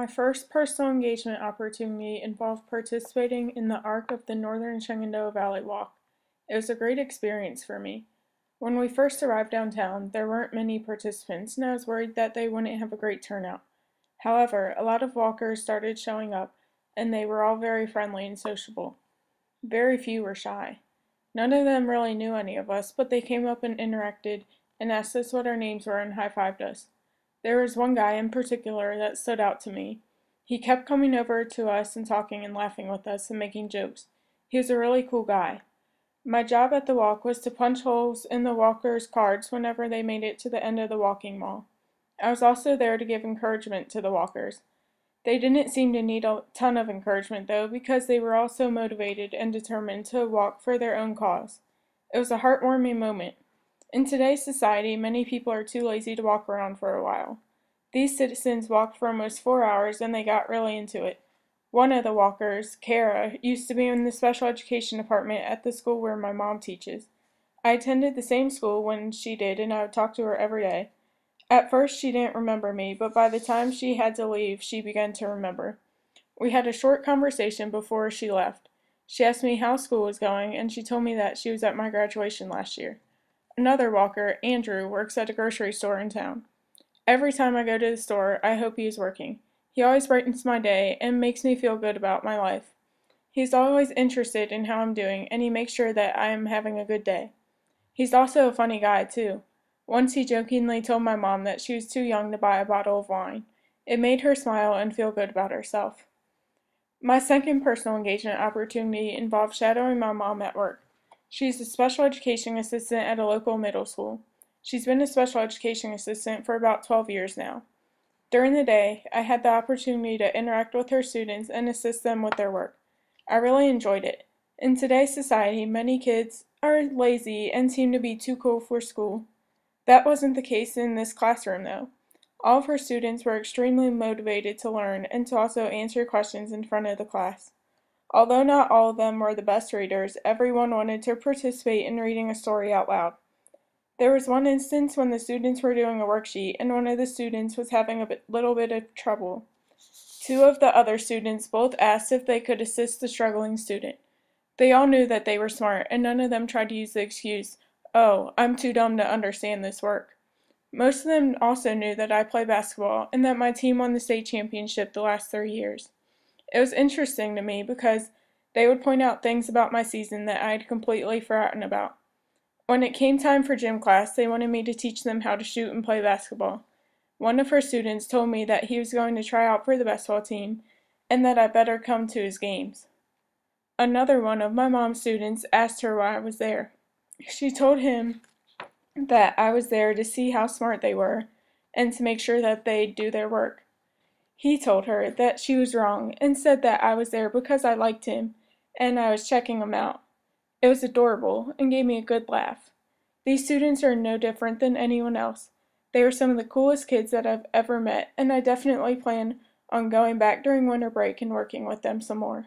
My first personal engagement opportunity involved participating in the arc of the Northern Shenandoah Valley Walk. It was a great experience for me. When we first arrived downtown, there weren't many participants, and I was worried that they wouldn't have a great turnout. However, a lot of walkers started showing up, and they were all very friendly and sociable. Very few were shy. None of them really knew any of us, but they came up and interacted and asked us what our names were and high-fived us. There was one guy in particular that stood out to me. He kept coming over to us and talking and laughing with us and making jokes. He was a really cool guy. My job at the walk was to punch holes in the walkers' cards whenever they made it to the end of the walking mall. I was also there to give encouragement to the walkers. They didn't seem to need a ton of encouragement though, because they were all so motivated and determined to walk for their own cause. It was a heartwarming moment. In today's society, many people are too lazy to walk around for a while. These citizens walked for almost 4 hours and they got really into it. One of the walkers, Kara, used to be in the special education department at the school where my mom teaches. I attended the same school when she did and I would talk to her every day. At first she didn't remember me, but by the time she had to leave, she began to remember. We had a short conversation before she left. She asked me how school was going and she told me that she was at my graduation last year. Another walker, Andrew, works at a grocery store in town. Every time I go to the store, I hope he is working. He always brightens my day and makes me feel good about my life. He's always interested in how I'm doing, and he makes sure that I am having a good day. He's also a funny guy, too. Once he jokingly told my mom that she was too young to buy a bottle of wine. It made her smile and feel good about herself. My second personal engagement opportunity involved shadowing my mom at work. She's a special education assistant at a local middle school. She's been a special education assistant for about 12 years now. During the day, I had the opportunity to interact with her students and assist them with their work. I really enjoyed it. In today's society, many kids are lazy and seem to be too cool for school. That wasn't the case in this classroom, though. All of her students were extremely motivated to learn and to also answer questions in front of the class. Although not all of them were the best readers, everyone wanted to participate in reading a story out loud. There was one instance when the students were doing a worksheet and one of the students was having a little bit of trouble. Two of the other students both asked if they could assist the struggling student. They all knew that they were smart and none of them tried to use the excuse, "Oh, I'm too dumb to understand this work." Most of them also knew that I play basketball and that my team won the state championship the last 3 years. It was interesting to me because they would point out things about my season that I had completely forgotten about. When it came time for gym class, they wanted me to teach them how to shoot and play basketball. One of her students told me that he was going to try out for the basketball team and that I better come to his games. Another one of my mom's students asked her why I was there. She told him that I was there to see how smart they were and to make sure that they'd do their work. He told her that she was wrong and said that I was there because I liked him and I was checking him out. It was adorable and gave me a good laugh. These students are no different than anyone else. They are some of the coolest kids that I've ever met, and I definitely plan on going back during winter break and working with them some more.